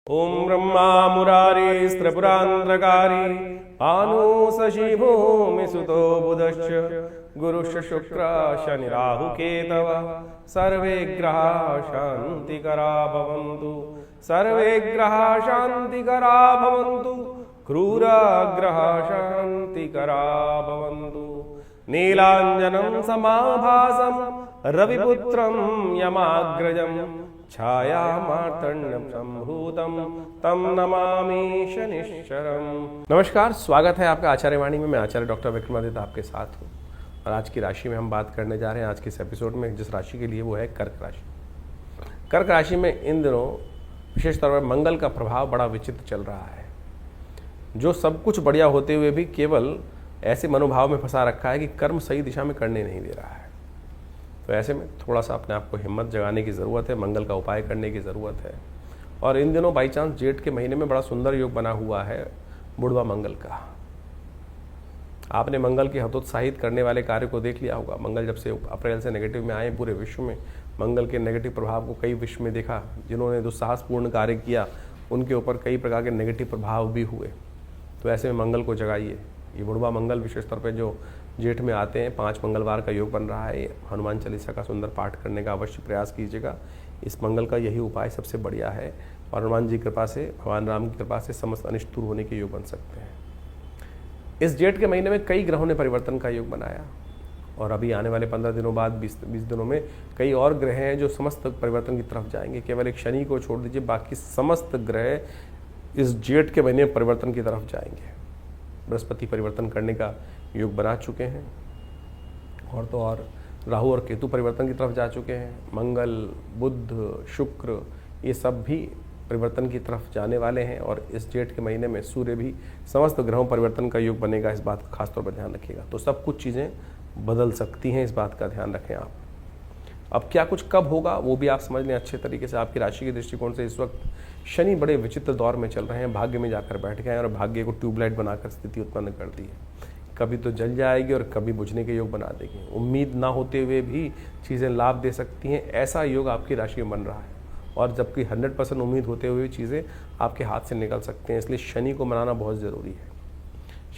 ओम ब्रह्मा मुरारी स्त्रिपुरांध्रकारी आनु शशि भूमि सुतो बुधश्च गुरुश्च शुक्र शनि राहु केतव सर्वे ग्रहा शांतिकरा भवन्तु सर्वे ग्रहा शांतिकरा भवन्तु क्रूरा ग्रहा शांतिकरा भवन्तु नीलांजनं समाभासं रविपुत्रं यमाग्रजं छाया मार्तंड संभूतम तम नमामि शनिश्चरम। नमस्कार, स्वागत है आपका आचार्य वाणी में। मैं आचार्य डॉक्टर विक्रमादित्य आपके साथ हूँ और आज की राशि में हम बात करने जा रहे हैं। आज के इस एपिसोड में जिस राशि के लिए वो है कर्क राशि। कर्क राशि में इन दिनों विशेष तौर पर मंगल का प्रभाव बड़ा विचित्र चल रहा है, जो सब कुछ बढ़िया होते हुए भी केवल ऐसे मनोभाव में फंसा रखा है कि कर्म सही दिशा में करने नहीं दे रहा है। तो ऐसे में थोड़ा सा अपने आप को हिम्मत जगाने की ज़रूरत है, मंगल का उपाय करने की ज़रूरत है। और इन दिनों बाई चांस जेठ के महीने में बड़ा सुंदर योग बना हुआ है बुढ़वा मंगल का। आपने मंगल के हतोत्साहित करने वाले कार्य को देख लिया होगा। मंगल जब से अप्रैल से नेगेटिव में आए पूरे विश्व में मंगल के नेगेटिव प्रभाव को कई विश्व में देखा। जिन्होंने दुस्साहसपूर्ण कार्य किया उनके ऊपर कई प्रकार के नेगेटिव प्रभाव भी हुए। तो ऐसे में मंगल को जगाइए। ये बुढ़वा मंगल विशेष तौर पर जो जेठ में आते हैं 5 मंगलवार का योग बन रहा है। हनुमान चालीसा का सुंदर पाठ करने का अवश्य प्रयास कीजिएगा। इस मंगल का यही उपाय सबसे बढ़िया है और हनुमान जी की कृपा से, भगवान राम की कृपा से समस्त अनिष्ट दूर होने के योग बन सकते हैं। इस जेठ के महीने में कई ग्रहों ने परिवर्तन का योग बनाया और अभी आने वाले 15 दिनों बाद 20 दिनों में कई और ग्रह हैं जो समस्त परिवर्तन की तरफ जाएंगे। केवल एक शनि को छोड़ दीजिए, बाकी समस्त ग्रह इस जेठ के महीने में परिवर्तन की तरफ जाएंगे। बृहस्पति परिवर्तन करने का योग बना चुके हैं और तो और राहु और केतु परिवर्तन की तरफ जा चुके हैं। मंगल, बुध, शुक्र ये सब भी परिवर्तन की तरफ जाने वाले हैं और इस जेठ के महीने में सूर्य भी समस्त ग्रहों परिवर्तन का योग बनेगा। इस बात का खासतौर पर ध्यान रखिएगा। तो सब कुछ चीज़ें बदल सकती हैं, इस बात का ध्यान रखें आप। अब क्या कुछ कब होगा वो भी आप समझ लें अच्छे तरीके से। आपकी राशि के दृष्टिकोण से इस वक्त शनि बड़े विचित्र दौर में चल रहे हैं। भाग्य में जाकर बैठ गए हैं और भाग्य को ट्यूबलाइट बनाकर स्थिति उत्पन्न कर दी है। कभी तो जल जाएगी और कभी बुझने के योग बना देगी। उम्मीद ना होते हुए भी चीज़ें लाभ दे सकती हैं, ऐसा योग आपकी राशि में बन रहा है। और जबकि 100% उम्मीद होते हुए भी चीज़ें आपके हाथ से निकल सकते हैं। इसलिए शनि को मनाना बहुत ज़रूरी है।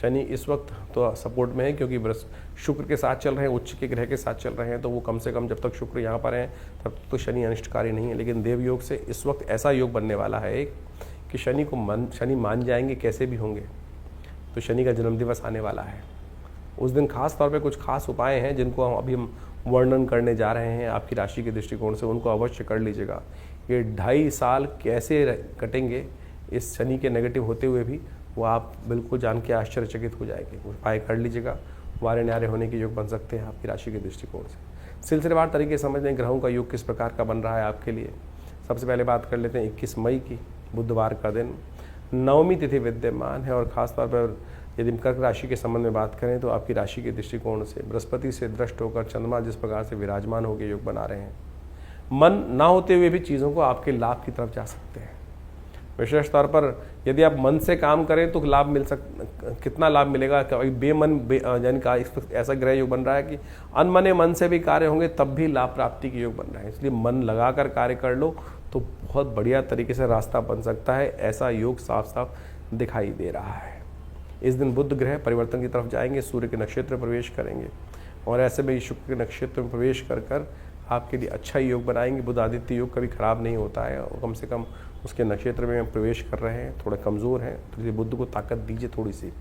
शनि इस वक्त तो सपोर्ट में है क्योंकि शुक्र के साथ चल रहे हैं, उच्च के ग्रह के साथ चल रहे हैं। तो वो कम से कम जब तक शुक्र यहाँ पर हैं तब तक तो शनि अनिष्टकारी नहीं है। लेकिन देव योग से इस वक्त ऐसा योग बनने वाला है एक कि शनि मान जाएंगे कैसे भी होंगे। तो शनि का जन्मदिवस आने वाला है। उस दिन खास तौर पे कुछ खास उपाय हैं जिनको हम वर्णन करने जा रहे हैं आपकी राशि के दृष्टिकोण से। उनको अवश्य कर लीजिएगा। ये 2.5 साल कैसे कटेंगे इस शनि के नेगेटिव होते हुए भी, वो आप बिल्कुल जान के आश्चर्यचकित हो जाएंगे। उपाय कर लीजिएगा, वारे न्यारे होने के योग बन सकते हैं आपकी राशि के दृष्टिकोण से। सिलसिलेवार तरीके समझ लें ग्रहों का योग किस प्रकार का बन रहा है आपके लिए। सबसे पहले बात कर लेते हैं 21 मई की, बुधवार का दिन, नवमी तिथि विद्यमान है। और ख़ास तौर पर यदि कर्क राशि के संबंध में बात करें तो आपकी राशि के दृष्टिकोण से बृहस्पति से दृष्ट होकर चंद्रमा जिस प्रकार से विराजमान होकर योग बना रहे हैं, मन ना होते हुए भी चीज़ों को आपके लाभ की तरफ जा सकते हैं। विशेष तौर पर यदि आप मन से काम करें तो लाभ कितना लाभ मिलेगा। यानी ऐसा ग्रह योग बन रहा है कि अनमने मन से भी कार्य होंगे तब भी लाभ प्राप्ति के योग बन रहे हैं। इसलिए मन लगाकर कार्य कर लो तो बहुत बढ़िया तरीके से रास्ता बन सकता है। ऐसा योग साफ साफ दिखाई दे रहा है। इस दिन बुध ग्रह परिवर्तन की तरफ जाएंगे, सूर्य के नक्षत्र में प्रवेश करेंगे और ऐसे में शुक्र के नक्षत्र में प्रवेश कर आपके लिए अच्छा योग बनाएंगे। बुध आदित्य योग कभी खराब नहीं होता है और कम से कम उसके नक्षत्र में प्रवेश कर रहे हैं, थोड़े कमज़ोर हैं तो इसलिए बुध को ताकत दीजिए थोड़ी सी।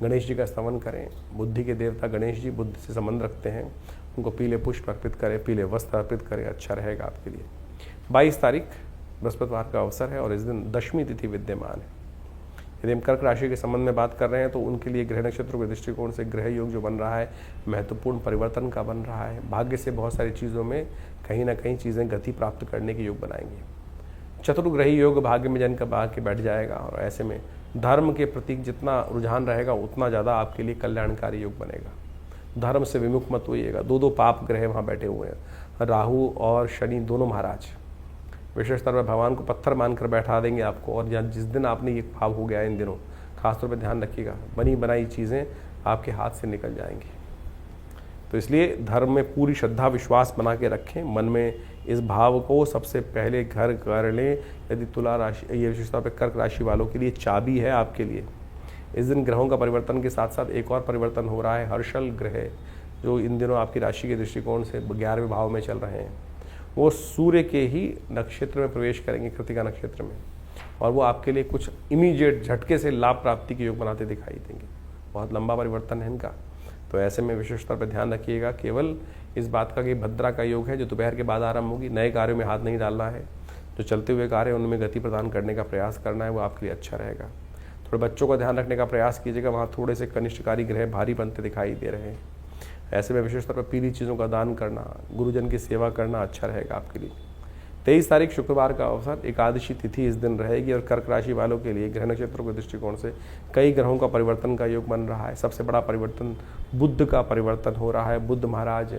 गणेश जी का स्तवन करें। बुद्धि के देवता गणेश जी बुद्धि से संबंध रखते हैं, उनको पीले पुष्प अर्पित करें, पीले वस्त्र अर्पित करें, अच्छा रहेगा आपके लिए। 22 तारीख बृहस्पतिवार का अवसर है और इस दिन दशमी तिथि विद्यमान है। यदि हम कर्क राशि के संबंध में बात कर रहे हैं तो उनके लिए ग्रह नक्षत्रों के दृष्टिकोण से ग्रह योग जो बन रहा है महत्वपूर्ण परिवर्तन का बन रहा है। भाग्य से बहुत सारी चीज़ों में कहीं ना कहीं चीज़ें गति प्राप्त करने के योग बनाएंगे। चतुर्ग्रही योग भाग्य में जन का भाग के बैठ जाएगा और ऐसे में धर्म के प्रति जितना रुझान रहेगा उतना ज़्यादा आपके लिए कल्याणकारी योग बनेगा। धर्म से विमुख मत होइएगा। 2 पाप ग्रह वहाँ बैठे हुए हैं, राहु और शनि दोनों महाराज। विशेष तौर पर भगवान को पत्थर मानकर बैठा देंगे आपको। और जिस दिन आपने ये भाव हो गया इन दिनों खासतौर पर ध्यान रखिएगा, बनी बनाई चीज़ें आपके हाथ से निकल जाएंगी। तो इसलिए धर्म में पूरी श्रद्धा विश्वास बना के रखें, मन में इस भाव को सबसे पहले घर कर लें। यदि तुला राशि, ये विशेषता पे कर्क राशि वालों के लिए चाबी है आपके लिए। इस दिन ग्रहों का परिवर्तन के साथ साथ एक और परिवर्तन हो रहा है। हर्षल ग्रह जो इन दिनों आपकी राशि के दृष्टिकोण से 11वें भाव में चल रहे हैं, वो सूर्य के ही नक्षत्र में प्रवेश करेंगे, कृतिका नक्षत्र में, और वो आपके लिए कुछ इमीडिएट झटके से लाभ प्राप्ति के योग बनाते दिखाई देंगे। बहुत लंबा परिवर्तन है इनका, तो ऐसे में विशेष तौर पर ध्यान रखिएगा। केवल इस बात का कि भद्रा का योग है जो दोपहर के बाद आरंभ होगी। नए कार्यों में हाथ नहीं डालना है, जो चलते हुए कार्य उनमें गति प्रदान करने का प्रयास करना है, वो आपके लिए अच्छा रहेगा। थोड़े बच्चों का ध्यान रखने का प्रयास कीजिएगा, वहाँ थोड़े से कनिष्ठकारी ग्रह भारी बनते दिखाई दे रहे हैं। ऐसे में विशेष तौर पर पीली चीज़ों का दान करना, गुरुजन की सेवा करना अच्छा रहेगा आपके लिए। 23 तारीख शुक्रवार का अवसर, एकादशी तिथि इस दिन रहेगी और कर्क राशि वालों के लिए ग्रह नक्षत्रों के दृष्टिकोण से कई ग्रहों का परिवर्तन का योग बन रहा है। सबसे बड़ा परिवर्तन बुध का परिवर्तन हो रहा है। बुध महाराज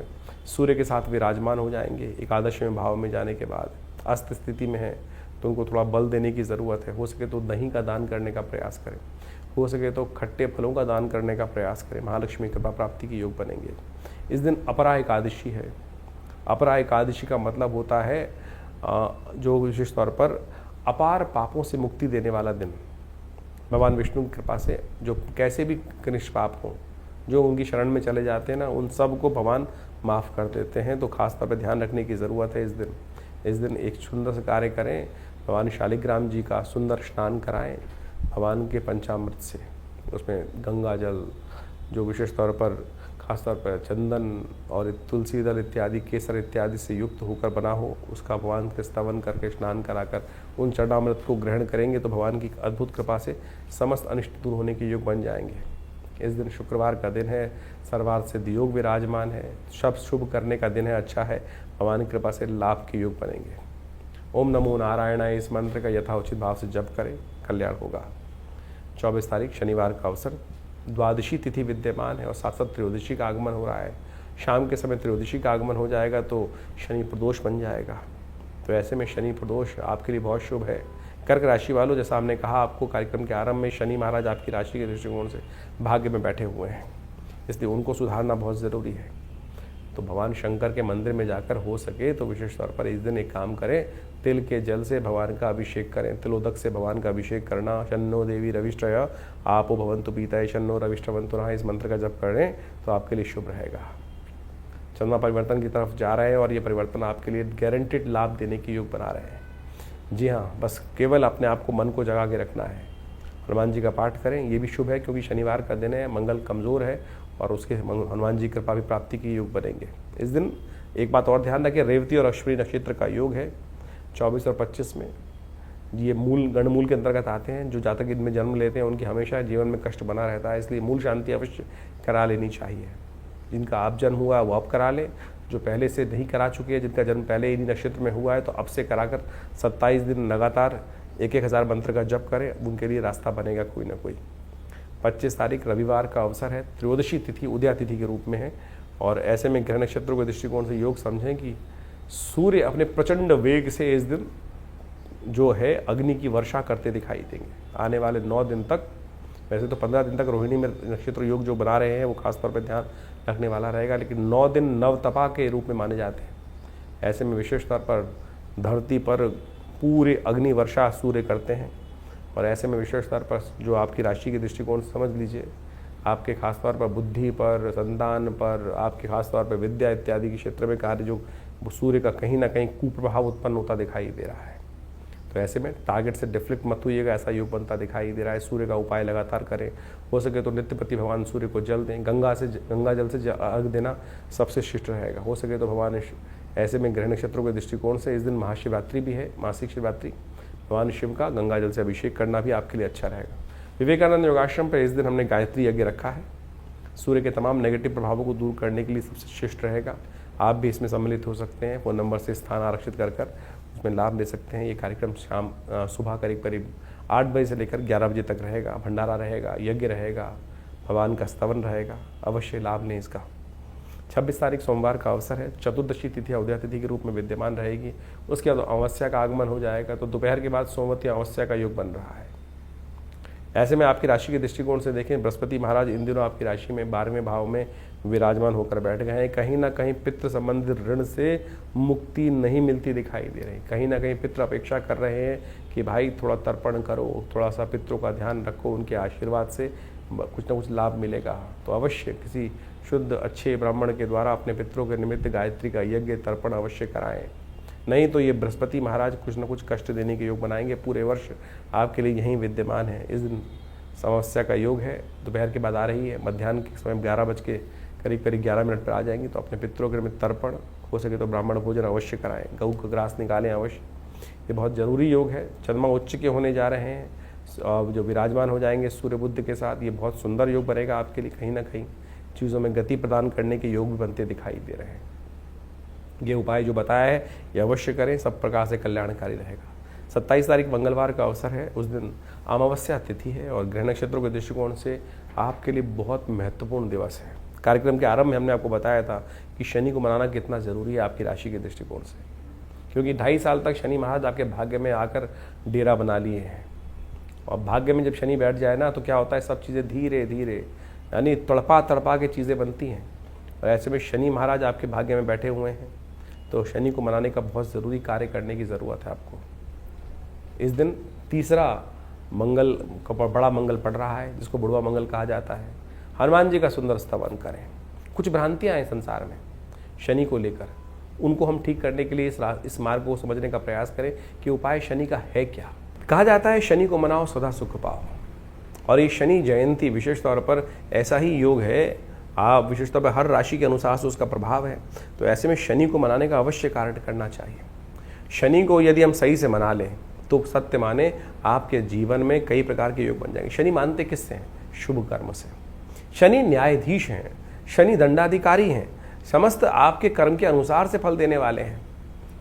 सूर्य के साथ विराजमान हो जाएंगे। एकादशवें भाव में जाने के बाद अस्त स्थिति में है, तो उनको थोड़ा बल देने की ज़रूरत है। हो सके तो दही का दान करने का प्रयास करें, हो सके तो खट्टे फलों का दान करने का प्रयास करें। महालक्ष्मी कृपा प्राप्ति के योग बनेंगे। इस दिन अपरा एकादशी है। अपरा एकादशी का मतलब होता है जो विशेष तौर पर अपार पापों से मुक्ति देने वाला दिन। भगवान विष्णु की कृपा से जो कैसे भी कनिष्ठ पाप हों, जो उनकी शरण में चले जाते हैं ना, उन सब को भगवान माफ़ कर देते हैं। तो खास तौर पर ध्यान रखने की ज़रूरत है। इस दिन एक सुंदर सा कार्य करें, भगवान शालिग्राम जी का सुंदर स्नान कराएं भगवान के पंचामृत से। उसमें गंगा जल, जो विशेष तौर पर खासतौर पर चंदन और तुलसी दल इत्यादि, केसर इत्यादि से युक्त होकर बना हो, उसका भगवान के स्तवन करके स्नान कराकर उन चरणामृत को ग्रहण करेंगे तो भगवान की अद्भुत कृपा से समस्त अनिष्ट दूर होने के योग बन जाएंगे। इस दिन शुक्रवार का दिन है, सर्वार्थ सिद्ध योग विराजमान है, सब शुभ करने का दिन है, अच्छा है। भगवान की कृपा से लाभ के योग बनेंगे। ओम नमो नारायणाय इस मंत्र का यथाउचित भाव से जप करें, कल्याण होगा। 24 तारीख शनिवार का अवसर, द्वादशी तिथि विद्यमान है और साथ साथ त्रयोदशी का आगमन हो रहा है। शाम के समय त्रयोदशी का आगमन हो जाएगा तो शनि प्रदोष बन जाएगा। तो ऐसे में शनि प्रदोष आपके लिए बहुत शुभ है। कर्क राशि वालों, जैसा हमने कहा आपको कार्यक्रम के आरंभ में, शनि महाराज आपकी राशि के दृष्टिकोण से भाग्य में बैठे हुए हैं, इसलिए उनको सुधारना बहुत ज़रूरी है। तो भगवान शंकर के मंदिर में जाकर हो सके तो विशेष तौर पर इस दिन एक काम करें, तिल के जल से भगवान का अभिषेक करें। तिलोदक से भगवान का अभिषेक करना। शन्नो देवी रविष्टय आपो भवन्तु पीतये शन्नो रविष्टवन्तु नः, इस मंत्र का जप करें तो आपके लिए शुभ रहेगा। चंद्रमा परिवर्तन की तरफ जा रहे हैं और ये परिवर्तन आपके लिए गारंटेड लाभ देने के योग बना रहे हैं। जी हाँ, बस केवल अपने आप को मन को जगा के रखना है। हनुमान जी का पाठ करें, ये भी शुभ है क्योंकि शनिवार का दिन है, मंगल कमज़ोर है और उसके हनुमान जी कृपा भी प्राप्ति के योग बनेंगे। इस दिन एक बात और ध्यान रखें, रेवती और अश्विनी नक्षत्र का योग है 24 और 25 में। ये मूल गणमूल के अंतर्गत आते हैं। जो जातक इनमें जन्म लेते हैं उनकी हमेशा जीवन में कष्ट बना रहता है, इसलिए मूल शांति अवश्य करा लेनी चाहिए। जिनका आप जन्म हुआ है वो अब करा लें, जो पहले से नहीं करा चुके हैं, जिनका जन्म पहले इन्हीं नक्षत्र में हुआ है तो अब से कराकर 27 दिन लगातार 1,000 मंत्र का जप करें, उनके लिए रास्ता बनेगा कोई ना कोई। 25 तारीख रविवार का अवसर है, त्रयोदशी तिथि उदया तिथि के रूप में है और ऐसे में ग्रह नक्षत्रों के दृष्टिकोण से योग समझें कि सूर्य अपने प्रचंड वेग से इस दिन जो है अग्नि की वर्षा करते दिखाई देंगे। आने वाले 9 दिन तक, वैसे तो 15 दिन तक रोहिणी में नक्षत्र योग जो बना रहे हैं वो खासतौर पर ध्यान रखने वाला रहेगा, लेकिन 9 दिन नवतपा के रूप में माने जाते हैं। ऐसे में विशेष तौर पर धरती पर पूरे अग्नि वर्षा सूर्य करते हैं और ऐसे में विशेष तौर पर जो आपकी राशि के दृष्टिकोण से समझ लीजिए, आपके खासतौर पर बुद्धि पर, संतान पर, आपके खासतौर पर विद्या इत्यादि के क्षेत्र में कार्य जो सूर्य का कहीं ना कहीं कुप्रभाव उत्पन्न होता दिखाई दे रहा है। तो ऐसे में टारगेट से डिफ्लेक्ट मत होइएगा, ऐसा योग बनता दिखाई दे रहा है। सूर्य का उपाय लगातार करें, हो सके तो नित्य प्रति भगवान सूर्य को जल दें, गंगा जल से अर्घ देना सबसे श्रेष्ठ रहेगा। हो सके तो भगवान, ऐसे में ग्रह नक्षत्रों के दृष्टिकोण से इस दिन महाशिवरात्रि भी है, मासिक शिवरात्रि, भगवान शिव का गंगा जल से अभिषेक करना भी आपके लिए अच्छा रहेगा। विवेकानंद योगाश्रम पर इस दिन हमने गायत्री यज्ञ रखा है, सूर्य के तमाम नेगेटिव प्रभावों को दूर करने के लिए सबसे श्रेष्ठ रहेगा। आप भी इसमें सम्मिलित हो सकते हैं, फ़ोन नंबर से स्थान आरक्षित कर उसमें लाभ ले सकते हैं। ये कार्यक्रम सुबह करीब 8 बजे से लेकर 11 बजे तक रहेगा। भंडारा रहेगा, यज्ञ रहेगा, भगवान का स्तवन रहेगा, अवश्य लाभ लें इसका। 26 तारीख सोमवार का अवसर है, चतुर्दशी तिथि उदया तिथि के रूप में विद्यमान रहेगी। उसके बाद अमावस्या का आगमन हो जाएगा तो दोपहर के बाद सोमवती अमावस्या का योग बन रहा है। ऐसे में आपकी राशि के दृष्टिकोण से देखें, बृहस्पति महाराज इन दिनों आपकी राशि में 12वें भाव में विराजमान होकर बैठ गए हैं। कहीं ना कहीं पितृ संबंधित ऋण से मुक्ति नहीं मिलती दिखाई दे रही। कहीं ना कहीं पितृ अपेक्षा कर रहे हैं कि भाई थोड़ा तर्पण करो, थोड़ा सा पितरों का ध्यान रखो, उनके आशीर्वाद से कुछ ना कुछ लाभ मिलेगा। तो अवश्य किसी शुद्ध अच्छे ब्राह्मण के द्वारा अपने पितरों के निमित्त गायत्री का यज्ञ तर्पण अवश्य कराएं। नहीं तो ये बृहस्पति महाराज कुछ न कुछ कष्ट देने के योग बनाएंगे। पूरे वर्ष आपके लिए यहीं विद्यमान है। इस दिन समस्या का योग है, दोपहर के बाद आ रही है, मध्याह्न के समय 11 बज के करीब 11 मिनट पर आ जाएंगी। तो अपने पितरों के निमित्त तर्पण हो सके तो ब्राह्मण भोजन अवश्य कराएं, गऊ का ग्रास निकालें अवश्य। ये बहुत जरूरी योग है। चंद्रमा उच्च के होने जा रहे हैं, जो विराजमान हो जाएंगे सूर्य बुध के साथ। ये बहुत सुंदर योग बनेगा आपके लिए। कहीं ना कहीं चीज़ों में गति प्रदान करने के योग भी बनते दिखाई दे रहे हैं। ये उपाय जो बताया है ये अवश्य करें, सब प्रकार से कल्याणकारी रहेगा। 27 तारीख मंगलवार का अवसर है, उस दिन अमावस्या तिथि है और ग्रह नक्षत्रों के दृष्टिकोण से आपके लिए बहुत महत्वपूर्ण दिवस है। कार्यक्रम के आरंभ में हमने आपको बताया था कि शनि को मनाना कितना ज़रूरी है आपकी राशि के दृष्टिकोण से, क्योंकि 2.5 साल तक शनि महाराज आपके भाग्य में आकर डेरा बना लिए हैं। और भाग्य में जब शनि बैठ जाए ना तो क्या होता है, सब चीज़ें धीरे धीरे यानी तड़पा तड़पा के चीज़ें बनती हैं। और ऐसे में शनि महाराज आपके भाग्य में बैठे हुए हैं, तो शनि को मनाने का बहुत ज़रूरी कार्य करने की ज़रूरत है आपको। इस दिन तीसरा मंगल का बड़ा मंगल पड़ रहा है, जिसको बुढ़वा मंगल कहा जाता है। हनुमान जी का सुंदर स्तवन करें। कुछ भ्रांतियाँ हैं संसार में शनि को लेकर, उनको हम ठीक करने के लिए इस मार्ग को समझने का प्रयास करें कि उपाय शनि का है क्या। कहा जाता है शनि को मनाओ सदा सुख पाओ, और ये शनि जयंती विशेष तौर पर ऐसा ही योग है, आप विशेष तौर पर हर राशि के अनुसार से उसका प्रभाव है। तो ऐसे में शनि को मनाने का अवश्य कार्य करना चाहिए। शनि को यदि हम सही से मना लें तो सत्य माने आपके जीवन में कई प्रकार के योग बन जाएंगे। शनि मानते किससे हैं? शुभ कर्म से। शनि न्यायाधीश हैं, शनि दंडाधिकारी हैं, समस्त आपके कर्म के अनुसार से फल देने वाले हैं।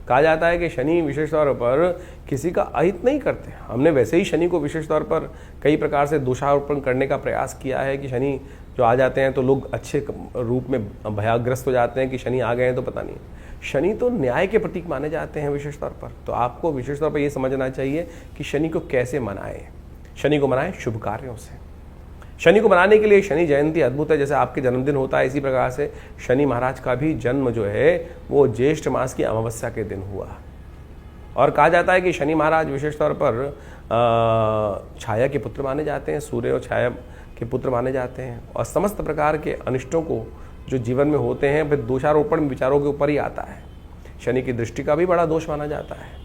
कहा जाता है कि शनि विशेष तौर पर किसी का अहित नहीं करते। हमने वैसे ही शनि को विशेष तौर पर कई प्रकार से दोषारोपण करने का प्रयास किया है कि शनि जो आ जाते हैं तो लोग अच्छे रूप में भयाग्रस्त हो जाते हैं कि शनि आ गए हैं तो पता नहीं। शनि तो न्याय के प्रतीक माने जाते हैं विशेष तौर पर। तो आपको विशेष तौर पर यह समझना चाहिए कि शनि को कैसे मनाएं। शनि को मनाएं शुभ कार्यों से। शनि को मनाने के लिए शनि जयंती अद्भुत है। जैसे आपके जन्मदिन होता है, इसी प्रकार से शनि महाराज का भी जन्म जो है वो ज्येष्ठ मास की अमावस्या के दिन हुआ। और कहा जाता है कि शनि महाराज विशेष तौर पर छाया के पुत्र माने जाते हैं, सूर्य और छाया के पुत्र माने जाते हैं। और समस्त प्रकार के अनिष्टों को जो जीवन में होते हैं फिर दोषारोपण विचारों के ऊपर ही आता है। शनि की दृष्टि का भी बड़ा दोष माना जाता है।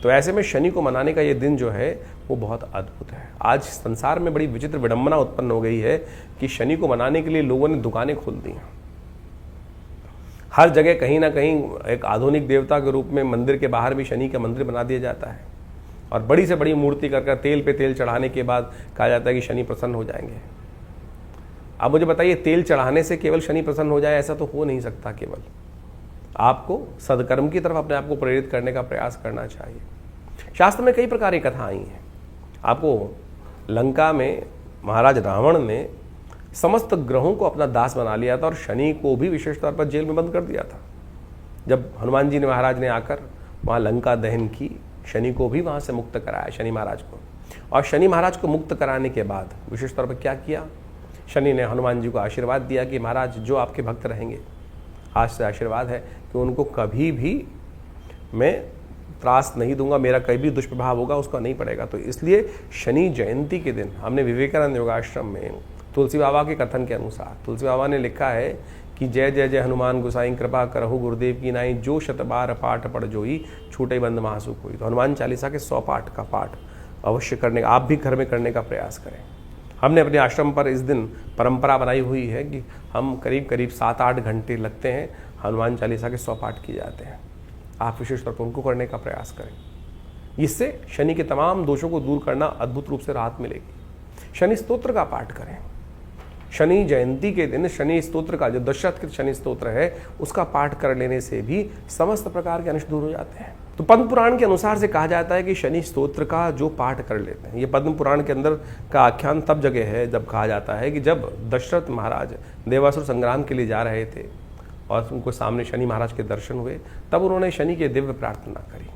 तो ऐसे में शनि को मनाने का ये दिन जो है वो बहुत अद्भुत है। आज संसार में बड़ी विचित्र विडंबना उत्पन्न हो गई है कि शनि को मनाने के लिए लोगों ने दुकानें खोल दी हैं। हर जगह कहीं ना कहीं एक आधुनिक देवता के रूप में मंदिर के बाहर भी शनि का मंदिर बना दिया जाता है, और बड़ी से बड़ी मूर्ति कर तेल पे तेल चढ़ाने के बाद कहा जाता है कि शनि प्रसन्न हो जाएंगे। अब मुझे बताइए, तेल चढ़ाने से केवल शनि प्रसन्न हो जाए ऐसा तो हो नहीं सकता। केवल आपको सदकर्म की तरफ अपने आप को प्रेरित करने का प्रयास करना चाहिए। शास्त्र में कई प्रकार की कथा आई हैं। आपको लंका में महाराज रावण ने समस्त ग्रहों को अपना दास बना लिया था और शनि को भी विशेष तौर पर जेल में बंद कर दिया था। जब हनुमान जी ने महाराज ने आकर वहाँ लंका दहन की, शनि को भी वहाँ से मुक्त कराया, शनि महाराज को। और शनि महाराज को मुक्त कराने के बाद विशेष तौर पर क्या किया, शनि ने हनुमान जी को आशीर्वाद दिया कि महाराज जो आपके भक्त रहेंगे, आज से आशीर्वाद है कि उनको कभी भी मैं त्रास नहीं दूंगा, मेरा कहीं भी दुष्प्रभाव होगा उसका नहीं पड़ेगा। तो इसलिए शनि जयंती के दिन हमने विवेकानंद योगाश्रम में तुलसी बाबा के कथन के अनुसार, तुलसी बाबा ने लिखा है कि जय जय जय हनुमान गोसाई कृपा करहु गुरुदेव की नाई, जो शतबार पाठ पढ़ जोई छूटे बंद महासु कोई। तो हनुमान चालीसा के 100 पाठ का पाठ अवश्य करने का, आप भी घर में करने का प्रयास करें। हमने अपने आश्रम पर इस दिन परंपरा बनाई हुई है कि हम करीब करीब 7-8 घंटे लगते हैं, हनुमान चालीसा के 100 पाठ किए जाते हैं। आप विशेष तौर पर उनको करने का प्रयास करें। इससे शनि के तमाम दोषों को दूर करना अद्भुत रूप से राहत मिलेगी। शनि स्तोत्र का पाठ करें। शनि जयंती के दिन शनि स्तोत्र का जो दशरथ शनि स्तोत्र है उसका पाठ कर लेने से भी समस्त प्रकार के अनिष्ट दूर हो जाते हैं। तो पद्म पुराण के अनुसार से कहा जाता है कि शनि स्तोत्र का जो पाठ कर लेते हैं, ये पद्म पुराण के अंदर का आख्यान तब जगह है जब कहा जाता है कि जब दशरथ महाराज देवासुर संग्राम के लिए जा रहे थे और उनको सामने शनि महाराज के दर्शन हुए, तब उन्होंने शनि की दिव्य प्रार्थना करी।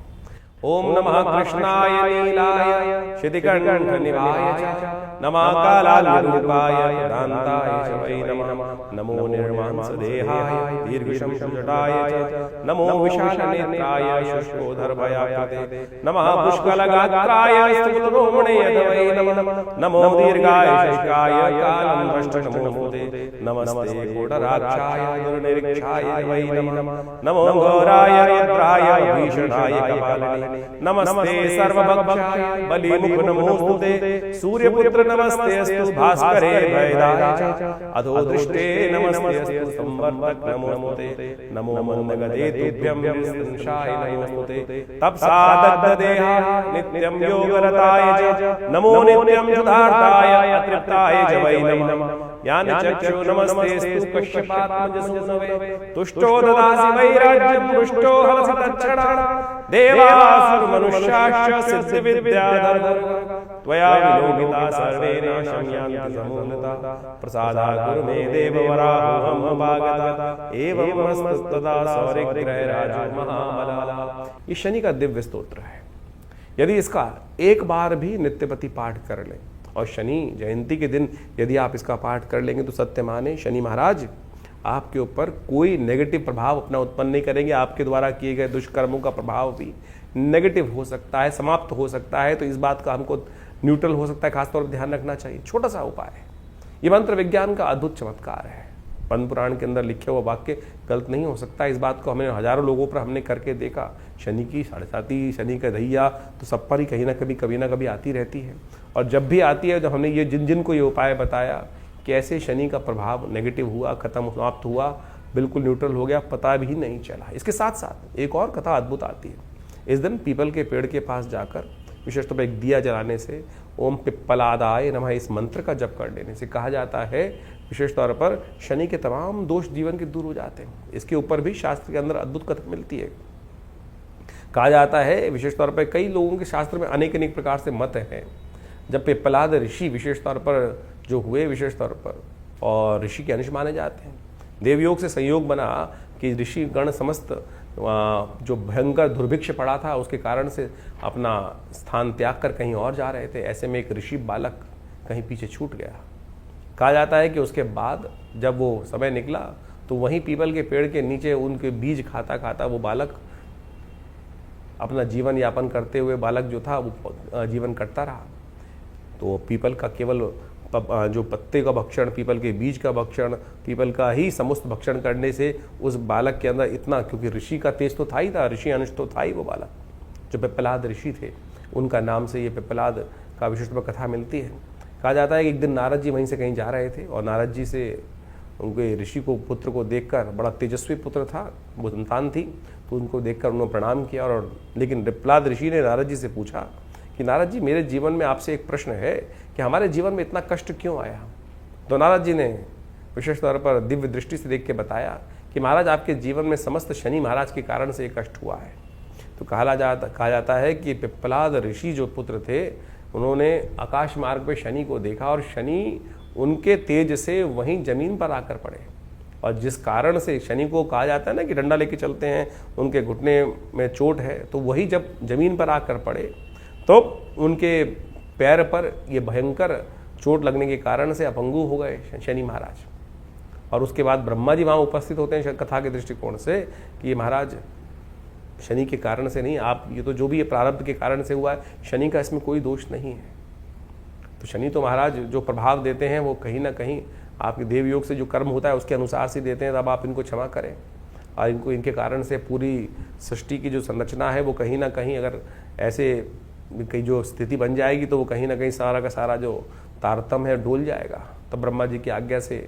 ओम नमः कृष्णाय नीलाय शितिकण्ठ निभाय च नमः कालालरूपाय दान्ताय च वै नमः नमो निर्मांसदेहाय दीर्घशंशजटाय च नमो विशालनेत्राय शुष्कोदरभयाकृते नमः पुष्कलगात्राय स्थूलरोमणे वै नमः नमो दीर्घाय शशाय कालं दष्टनमोते नमस्ते कोटराक्षाय दुर्निरीक्षाय वै नमः नमो घोराय रुद्राय भीषणाय कपालिने नमस्ते सर्वभक्षाय बलिमुख नमोस्तुते सूर्यपुत्र नमस्ते अस्तु भास्करे भयदाय अधो दृष्टे नमस्ते अस्तु संवर्तक नमोस्तुते नमो मंदगते तुभ्यं संशाय नमोस्तुते तपसा दग्धदेहाय नित्यं योगरताय च नमो नित्यं सुधार्ताय अतृप्ताय च वै नमः ज्ञानचक्षु नमस्तेस्तु कश्यपात्मजसूनवे तुष्टो ददासि वैराज्यं पुष्टो हरसि तत्क्षणा देवासुरमनुष्याश्च सिद्धिविद्याधर त्वया विलोकिता सर्वे नाशं यान्ति समूलता प्रसादात् कुरु मे देववराहं उपागता एवं तदा सौरिग्रहराज महाबला। ये शनि का दिव्य स्तोत्र है। यदि इसका एक बार भी नित्यपति पाठ कर लें और शनि जयंती के दिन यदि आप इसका पाठ कर लेंगे तो सत्य माने शनि महाराज आपके ऊपर कोई नेगेटिव प्रभाव अपना उत्पन्न नहीं करेंगे। आपके द्वारा किए गए दुष्कर्मों का प्रभाव भी नेगेटिव हो सकता है, समाप्त हो सकता है। तो इस बात का हमको न्यूट्रल हो सकता है, खासतौर पर ध्यान रखना चाहिए। छोटा सा उपाय है, ये मंत्र विज्ञान का अद्भुत चमत्कार है। पद्म पुराण के अंदर लिखे हुआ वाक्य गलत नहीं हो सकता। इस बात को हमें हजारों लोगों पर हमने करके देखा। शनि की साढ़े शनि का दैया तो सब पर ही कभी ना कभी आती रहती है। और जब भी आती है, जब हमने ये जिन को ये उपाय बताया कैसे शनि का प्रभाव नेगेटिव हुआ, खत्म समाप्त हुआ, बिल्कुल न्यूट्रल हो गया, पता भी नहीं चला। इसके साथ साथ एक और कथा अद्भुत आती है। इस दिन पीपल के पेड़ के पास जाकर विशेष तौर पर एक दिया जलाने से ओम पिप्पलादाय नमः इस मंत्र का जप कर लेने से कहा जाता है विशेष तौर पर शनि के तमाम दोष जीवन के दूर हो जाते हैं। इसके ऊपर भी शास्त्र के अंदर अद्भुत कथा मिलती है। कहा जाता है विशेष तौर पर कई लोगों के शास्त्र में अनेक प्रकार से मत हैं। जब पिप्पलाद ऋषि विशेष तौर पर जो हुए विशेष तौर पर और ऋषि के अंश माने जाते हैं, देवयोग से संयोग बना कि ऋषि गण समस्त जो भयंकर दुर्भिक्ष पड़ा था उसके कारण से अपना स्थान त्याग कर कहीं और जा रहे थे। ऐसे में एक ऋषि बालक कहीं पीछे छूट गया। कहा जाता है कि उसके बाद जब वो समय निकला तो वहीं पीपल के पेड़ के नीचे उनके बीज खाता खाता वो बालक अपना जीवन यापन करते हुए बालक जो था वो जीवन करता रहा। तो पीपल का केवल जो पत्ते का भक्षण, पीपल के बीज का भक्षण, पीपल का ही समस्त भक्षण करने से उस बालक के अंदर इतना, क्योंकि ऋषि का तेज तो था ही था, ऋषि अंश तो था ही वो बालक, जो पिप्पलाद ऋषि थे उनका नाम से ये पिप्पलाद का विशिष्ट कथा मिलती है। कहा जाता है कि एक दिन नारद जी वहीं से कहीं जा रहे थे और नारद जी से उनके ऋषि को पुत्र को देखकर, बड़ा तेजस्वी पुत्र था, वो संतान थी, तो उनको देखकर उन्होंने प्रणाम किया। और लेकिन पिप्पलाद ऋषि ने नारद जी से पूछा कि नारद जी मेरे जीवन में आपसे एक प्रश्न है कि हमारे जीवन में इतना कष्ट क्यों आया। तो नारद जी ने विशेष तौर पर दिव्य दृष्टि से देख के बताया कि महाराज आपके जीवन में समस्त शनि महाराज के कारण से एक कष्ट हुआ है। तो कहा जाता है कि पिप्पलाद ऋषि जो पुत्र थे उन्होंने आकाश मार्ग पे शनि को देखा और शनि उनके तेज से वहीं जमीन पर आकर पड़े। और जिस कारण से शनि को कहा जाता है ना कि डंडा लेके चलते हैं, उनके घुटने में चोट है, तो वही जब जमीन पर आकर पड़े तो उनके पैर पर ये भयंकर चोट लगने के कारण से अपंगु हो गए शनि महाराज। और उसके बाद ब्रह्मा जी वहाँ उपस्थित होते हैं कथा के दृष्टिकोण से कि ये महाराज शनि के कारण से नहीं, आप ये तो जो भी ये प्रारब्ध के कारण से हुआ है, शनि का इसमें कोई दोष नहीं है। तो शनि तो महाराज जो प्रभाव देते हैं वो कहीं ना कहीं आपके देवयोग से जो कर्म होता है उसके अनुसार से देते हैं। तब आप इनको क्षमा करें और इनके कारण से पूरी सृष्टि की जो संरचना है वो कहीं ना कहीं अगर ऐसे कहीं जो स्थिति बन जाएगी तो वो कहीं ना कहीं सारा का सारा जो तारतम्य है डोल जाएगा। तो ब्रह्मा जी की आज्ञा से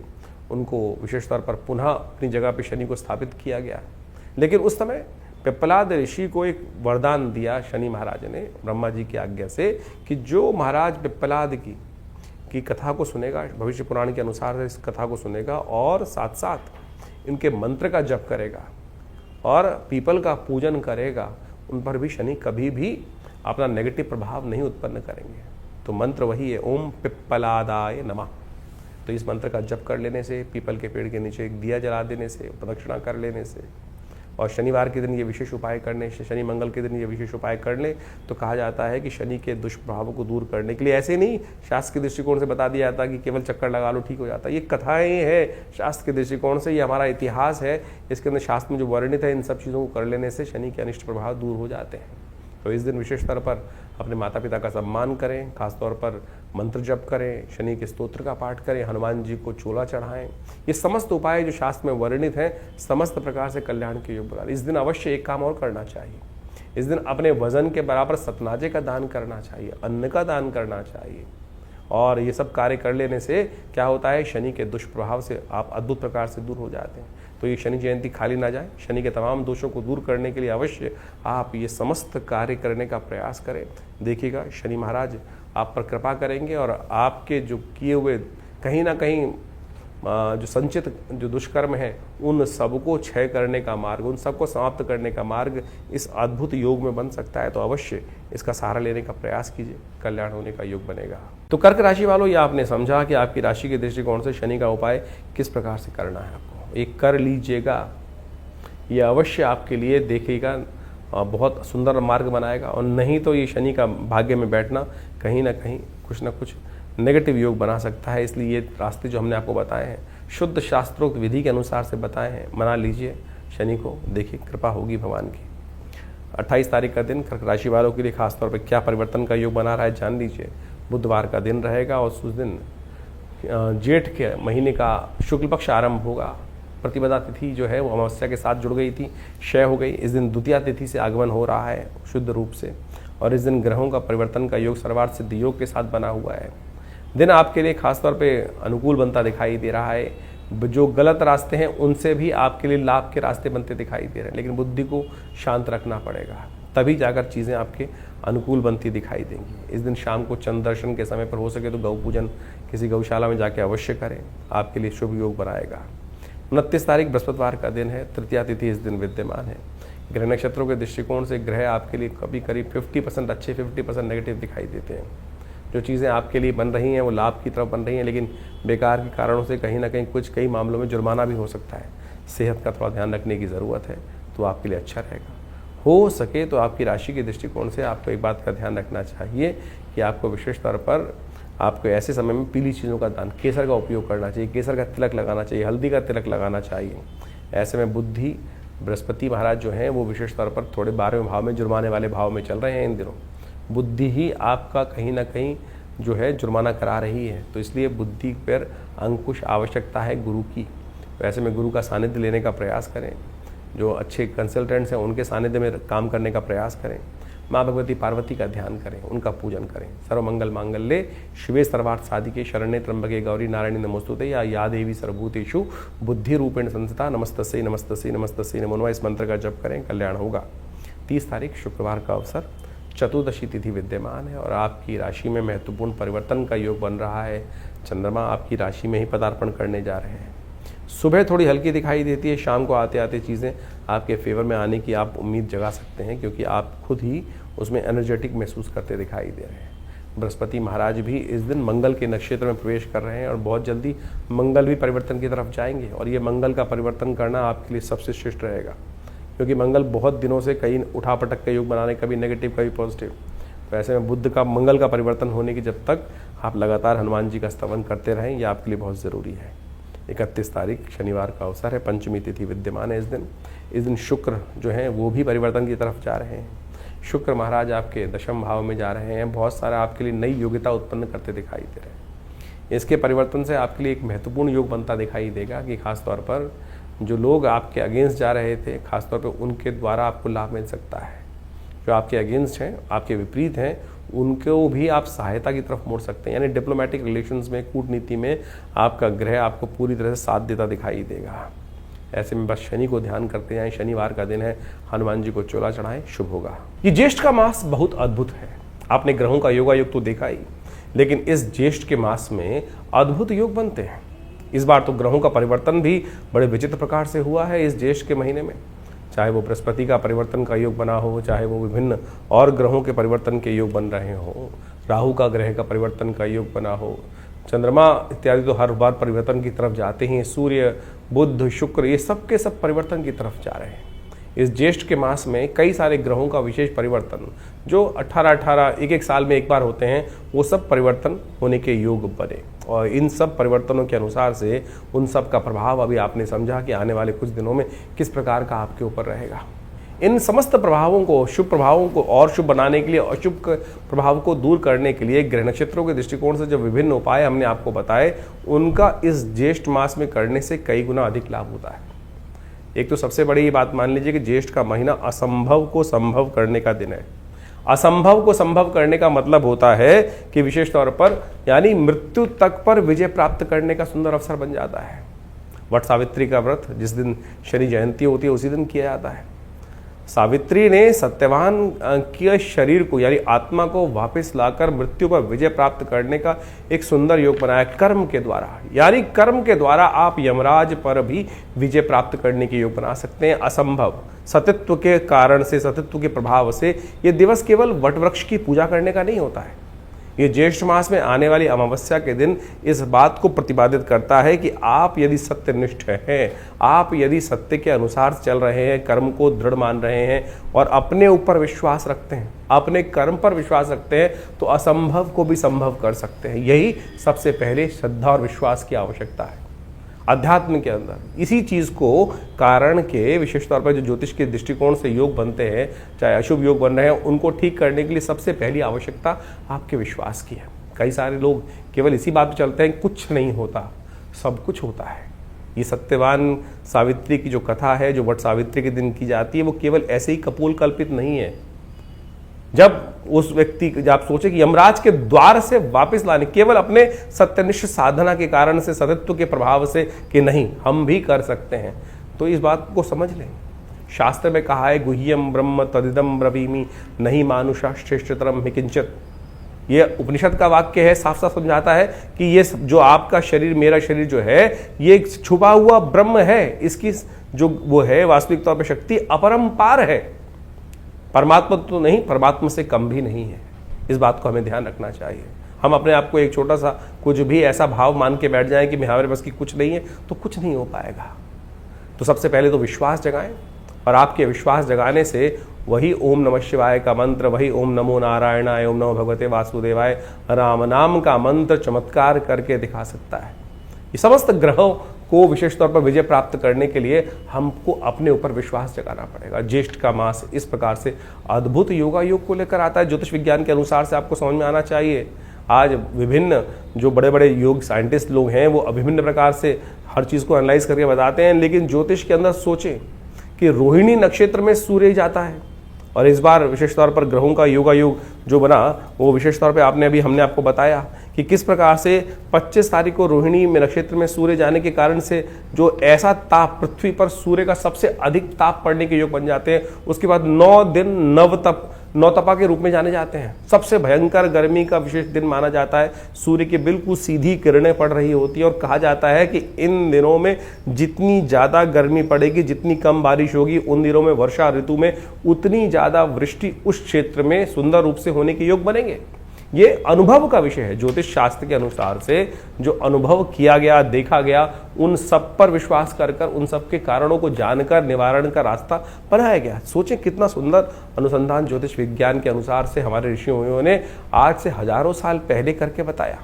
उनको विशेष तौर पर पुनः अपनी जगह पे शनि को स्थापित किया गया। लेकिन उस समय पिप्पलाद ऋषि को एक वरदान दिया शनि महाराज ने ब्रह्मा जी की आज्ञा से कि जो महाराज पिप्पलाद की कथा को सुनेगा, भविष्य पुराण के अनुसार इस कथा को सुनेगा और साथ साथ इनके मंत्र का जप करेगा और पीपल का पूजन करेगा, उन पर भी शनि कभी भी अपना नेगेटिव प्रभाव नहीं उत्पन्न करेंगे। तो मंत्र वही है, ओम पिप्पलादाय नमः। तो इस मंत्र का जप कर लेने से, पीपल के पेड़ के नीचे एक दिया जला देने से, प्रदक्षिणा कर लेने से और शनिवार के दिन ये विशेष उपाय करने, शनि मंगल के दिन ये विशेष उपाय कर लें तो कहा जाता है कि शनि के दुष्प्रभावों को दूर करने के लिए, ऐसे नहीं शास्त्र के दृष्टिकोण से बता दिया जाता कि केवल चक्कर लगा लो ठीक हो जाता। ये कथाएं हैं शास्त्र के दृष्टिकोण से, ये हमारा इतिहास है, इसके अंदर शास्त्र में जो वर्णित है इन सब चीज़ों को कर लेने से शनि के अनिष्ट प्रभाव दूर हो जाते हैं। तो इस दिन विशेष तौर पर अपने माता पिता का सम्मान करें, खासतौर पर मंत्र जप करें, शनि के स्तोत्र का पाठ करें, हनुमान जी को चोला चढ़ाएं। ये समस्त उपाय जो शास्त्र में वर्णित हैं समस्त प्रकार से कल्याण के योग बना। इस दिन अवश्य एक काम और करना चाहिए, इस दिन अपने वजन के बराबर सतनाजे का दान करना चाहिए, अन्न का दान करना चाहिए। और ये सब कार्य कर लेने से क्या होता है, शनि के दुष्प्रभाव से आप अद्भुत प्रकार से दूर हो जाते हैं। तो ये शनि जयंती खाली ना जाए, शनि के तमाम दोषों को दूर करने के लिए अवश्य आप ये समस्त कार्य करने का प्रयास करें। देखिएगा शनि महाराज आप पर कृपा करेंगे और आपके जो किए हुए कहीं ना कहीं जो संचित जो दुष्कर्म है उन सबको क्षय करने का मार्ग, उन सबको समाप्त करने का मार्ग इस अद्भुत योग में बन सकता है। तो अवश्य इसका सहारा लेने का प्रयास कीजिए, कल्याण होने का योग बनेगा। तो कर्क राशि वालों, ये आपने समझा कि आपकी राशि के दृष्टिकोण से शनि का उपाय किस प्रकार से करना है। आपको एक कर लीजिएगा, ये अवश्य आपके लिए देखिएगा बहुत सुंदर मार्ग बनाएगा। और नहीं तो ये शनि का भाग्य में बैठना कहीं ना कहीं कुछ ना कुछ नेगेटिव योग बना सकता है। इसलिए ये रास्ते जो हमने आपको बताए हैं शुद्ध शास्त्रोक्त विधि के अनुसार से बताए हैं, मना लीजिए शनि को, देखिए कृपा होगी भगवान की। 28 तारीख का दिन कर्क राशि वालों के लिए खासतौर पर क्या परिवर्तन का योग बना रहा है जान लीजिए। बुधवार का दिन रहेगा और उस दिन जेठ के महीने का शुक्ल पक्ष आरंभ होगा। प्रतिपदा तिथि जो है वो अमावस्या के साथ जुड़ गई थी, क्षय हो गई। इस दिन द्वितीया तिथि से आगमन हो रहा है शुद्ध रूप से, और इस दिन ग्रहों का परिवर्तन का योग सर्वार्थ सिद्ध योग के साथ बना हुआ है। दिन आपके लिए खासतौर पे अनुकूल बनता दिखाई दे रहा है। जो गलत रास्ते हैं उनसे भी आपके लिए लाभ के रास्ते बनते दिखाई दे रहे हैं, लेकिन बुद्धि को शांत रखना पड़ेगा, तभी जाकर चीज़ें आपके अनुकूल बनती दिखाई देंगी। इस दिन शाम को चंद्र दर्शन के समय पर हो सके तो गौ पूजन किसी गौशाला में जाके अवश्य करें, आपके लिए शुभ योग बनाएगा। 29 तारीख बृहस्पतिवार का दिन है, तृतीया तिथि इस दिन विद्यमान है। ग्रह नक्षत्रों के दृष्टिकोण से ग्रह आपके लिए कभी करीब 50% अच्छे 50% नेगेटिव दिखाई देते हैं। जो चीज़ें आपके लिए बन रही हैं वो लाभ की तरफ बन रही हैं, लेकिन बेकार के कारणों से कहीं ना कहीं कई मामलों में जुर्माना भी हो सकता है। सेहत का थोड़ा ध्यान रखने की ज़रूरत है, तो आपके लिए अच्छा रहेगा। हो सके तो आपकी राशि के दृष्टिकोण से आपको एक बात का ध्यान रखना चाहिए कि आपको विशेष तौर पर आपको ऐसे समय में पीली चीज़ों का दान, केसर का उपयोग करना चाहिए, केसर का तिलक लगाना चाहिए, हल्दी का तिलक लगाना चाहिए। ऐसे में बुद्धि बृहस्पति महाराज जो हैं वो विशेष तौर पर थोड़े 12वें भाव में जुर्माने वाले भाव में चल रहे हैं इन दिनों। बुद्धि ही आपका कहीं ना कहीं जो है जुर्माना करा रही है, तो इसलिए बुद्धि पर अंकुश आवश्यकता है गुरु की। वैसे में गुरु का सानिध्य लेने का प्रयास करें, जो अच्छे कंसल्टेंट्स हैं उनके सानिध्य में काम करने का प्रयास करें। माँ भगवती पार्वती का ध्यान करें, उनका पूजन करें। सर्वमंगल मांगल्ये शिवे सर्वार्थ साधिके शरण्ये त्र्यंबके गौरी नारायणी नमोस्तुते या देवी सर्वभूतेषु बुद्धि रूपेण संस्थिता नमस्तस्यै नमस्तस्यै नमस्तस्यै नमो नमः। इस मंत्र का जप करें, कल्याण होगा। 30 तारीख शुक्रवार का अवसर, चतुर्दशी तिथि विद्यमान है और आपकी राशि में महत्वपूर्ण परिवर्तन का योग बन रहा है। चंद्रमा आपकी राशि में ही पदार्पण करने जा रहे हैं। सुबह थोड़ी हल्की दिखाई देती है, शाम को आते आते चीज़ें आपके फेवर में आने की आप उम्मीद जगा सकते हैं, क्योंकि आप खुद ही उसमें एनर्जेटिक महसूस करते दिखाई दे रहे हैं। बृहस्पति महाराज भी इस दिन मंगल के नक्षत्र में प्रवेश कर रहे हैं और बहुत जल्दी मंगल भी परिवर्तन की तरफ जाएंगे, और ये मंगल का परिवर्तन करना आपके लिए सबसे श्रेष्ठ रहेगा, क्योंकि मंगल बहुत दिनों से कई उठापटक का योग बनाने, कभी नेगेटिव कभी पॉजिटिव। तो ऐसे में बुध का मंगल का परिवर्तन होने की जब तक आप लगातार हनुमान जी का स्तवन करते रहें, यह आपके लिए बहुत ज़रूरी है। 31 तारीख शनिवार का अवसर है, पंचमी तिथि विद्यमान है इस दिन शुक्र जो हैं वो भी परिवर्तन की तरफ जा रहे हैं। शुक्र महाराज आपके दशम भाव में जा रहे हैं, बहुत सारा आपके लिए नई योग्यता उत्पन्न करते दिखाई दे रहे हैं। इसके परिवर्तन से आपके लिए एक महत्वपूर्ण योग बनता दिखाई देगा कि खासतौर पर जो लोग आपके अगेंस्ट जा रहे थे, खासतौर पर उनके द्वारा आपको लाभ मिल सकता है। जो आपके अगेंस्ट हैं, आपके विपरीत हैं, उनको भी आप सहायता की तरफ मोड़ सकते हैं। यानी डिप्लोमेटिक रिलेशंस में, कूटनीति में आपका ग्रह आपको पूरी तरह से साथ देता दिखाई देगा। ऐसे में बस शनि को ध्यान करते जाएं। शनिवार का दिन है, हनुमान जी को चोला चढ़ाएं, शुभ होगा। ये ज्येष्ठ का मास बहुत अद्भुत है। आपने ग्रहों का योगायोग तो देखा ही, लेकिन इस ज्येष्ठ के मास में अद्भुत योग बनते हैं। इस बार तो ग्रहों का परिवर्तन भी बड़े विचित्र प्रकार से हुआ है इस ज्येष्ठ के महीने में। चाहे वो बृहस्पति का परिवर्तन का योग बना हो, चाहे वो विभिन्न और ग्रहों के परिवर्तन के योग बन रहे हो, राहु का ग्रह का परिवर्तन का योग बना हो, चंद्रमा इत्यादि तो हर बार परिवर्तन की तरफ जाते हैं। सूर्य, बुध, शुक्र, ये सब के सब परिवर्तन की तरफ जा रहे हैं। इस ज्येष्ठ के मास में कई सारे ग्रहों का विशेष परिवर्तन जो 18-18 एक साल में एक बार होते हैं, वो सब परिवर्तन होने के योग बने। और इन सब परिवर्तनों के अनुसार से उन सब का प्रभाव अभी आपने समझा कि आने वाले कुछ दिनों में किस प्रकार का आपके ऊपर रहेगा। इन समस्त प्रभावों को, शुभ प्रभावों को और शुभ बनाने के लिए, अशुभ प्रभाव को दूर करने के लिए ग्रह नक्षत्रों के दृष्टिकोण से जो विभिन्न उपाय हमने आपको बताए, उनका इस ज्येष्ठ मास में करने से कई गुना अधिक लाभ होता है। एक तो सबसे बड़ी बात मान लीजिए कि ज्येष्ठ का महीना असंभव को संभव करने का दिन है। असंभव को संभव करने का मतलब होता है कि विशेष तौर पर यानी मृत्यु तक पर विजय प्राप्त करने का सुंदर अवसर बन जाता है। वट सावित्री का व्रत जिस दिन शनि जयंती होती है उसी दिन किया जाता है। सावित्री ने सत्यवान के शरीर को यानी आत्मा को वापस लाकर मृत्यु पर विजय प्राप्त करने का एक सुंदर योग बनाया कर्म के द्वारा। यानी कर्म के द्वारा आप यमराज पर भी विजय प्राप्त करने के योग बना सकते हैं। असंभव सतित्व के कारण से, सतित्व के प्रभाव से ये दिवस केवल वट वृक्ष की पूजा करने का नहीं होता है। ये ज्येष्ठ मास में आने वाली अमावस्या के दिन इस बात को प्रतिपादित करता है कि आप यदि सत्यनिष्ठ हैं, आप यदि सत्य के अनुसार चल रहे हैं, कर्म को दृढ़ मान रहे हैं और अपने ऊपर विश्वास रखते हैं, अपने कर्म पर विश्वास रखते हैं, तो असंभव को भी संभव कर सकते हैं। यही सबसे पहले श्रद्धा और विश्वास की आवश्यकता है अध्यात्म के अंदर। इसी चीज को कारण के विशेष तौर पर जो ज्योतिष के दृष्टिकोण से योग बनते हैं, चाहे अशुभ योग बन रहे हैं, उनको ठीक करने के लिए सबसे पहली आवश्यकता आपके विश्वास की है। कई सारे लोग केवल इसी बात पे चलते हैं कुछ नहीं होता, सब कुछ होता है। ये सत्यवान सावित्री की जो कथा है, जो वट सावित्री के दिन की जाती है, वो केवल ऐसे ही कपोल कल्पित नहीं है। जब उस व्यक्ति, जब आप सोचे कि यमराज के द्वार से वापस लाने, केवल अपने सत्यनिष्ठ साधना के कारण से, सतत्व के प्रभाव से कि नहीं हम भी कर सकते हैं, तो इस बात को समझ लें। शास्त्र में कहा है गुह्यम ब्रह्म तदिदम ब्रवीमि नहीं मानुषा श्रेष्ठतरम हि किंचित। ये उपनिषद का वाक्य है, साफ साफ समझाता है कि ये जो आपका शरीर, मेरा शरीर जो है, ये छुपा हुआ ब्रह्म है। इसकी जो वो है वास्तविक तौर पर शक्ति अपरंपार है। परमात्मा तो नहीं, परमात्मा से कम भी नहीं है। इस बात को हमें ध्यान रखना चाहिए। हम अपने आप को एक छोटा सा कुछ भी ऐसा भाव मान के बैठ जाएं कि हमारे पास की कुछ नहीं है, तो कुछ नहीं हो पाएगा। तो सबसे पहले तो विश्वास जगाएं, और आपके विश्वास जगाने से वही ओम नमः शिवाय का मंत्र, वही ओम नमो नारायणाय, ओम नमो भगवते वासुदेवाय, राम नाम का मंत्र चमत्कार करके दिखा सकता है। ये समस्त ग्रहों को विशेष तौर पर विजय प्राप्त करने के लिए हमको अपने ऊपर विश्वास जगाना पड़ेगा। ज्येष्ठ का मास इस प्रकार से अद्भुत योगा योग को लेकर आता है। ज्योतिष विज्ञान के अनुसार से आपको समझ में आना चाहिए। आज विभिन्न जो बड़े बड़े योग साइंटिस्ट लोग हैं, वो विभिन्न प्रकार से हर चीज़ को एनालाइज करके बताते हैं, लेकिन ज्योतिष के अंदर सोचें कि रोहिणी नक्षत्र में सूर्य जाता है, और इस बार विशेष तौर पर ग्रहों का योगा योग जो बना, वो विशेष तौर पे हमने आपको बताया कि किस प्रकार से 25 तारीख को रोहिणी में नक्षत्र में सूर्य जाने के कारण से जो ऐसा ताप, पृथ्वी पर सूर्य का सबसे अधिक ताप पड़ने के योग बन जाते हैं। उसके बाद 9 दिन नवतपा के रूप में जाने जाते हैं। सबसे भयंकर गर्मी का विशेष दिन माना जाता है। सूर्य की बिल्कुल सीधी किरणें पड़ रही होती है, और कहा जाता है कि इन दिनों में जितनी ज़्यादा गर्मी पड़ेगी, जितनी कम बारिश होगी, उन दिनों में वर्षा ऋतु में उतनी ज़्यादा वृष्टि उस क्षेत्र में सुंदर रूप से होने के योग बनेंगे। ये अनुभव का विषय है। ज्योतिष शास्त्र के अनुसार से जो अनुभव किया गया, देखा गया, उन सब पर विश्वास कर उन सब के कारणों को जानकर निवारण का रास्ता बनाया गया। सोचें कितना सुंदर अनुसंधान ज्योतिष विज्ञान के अनुसार से हमारे ऋषियों ने आज से हजारों साल पहले करके बताया।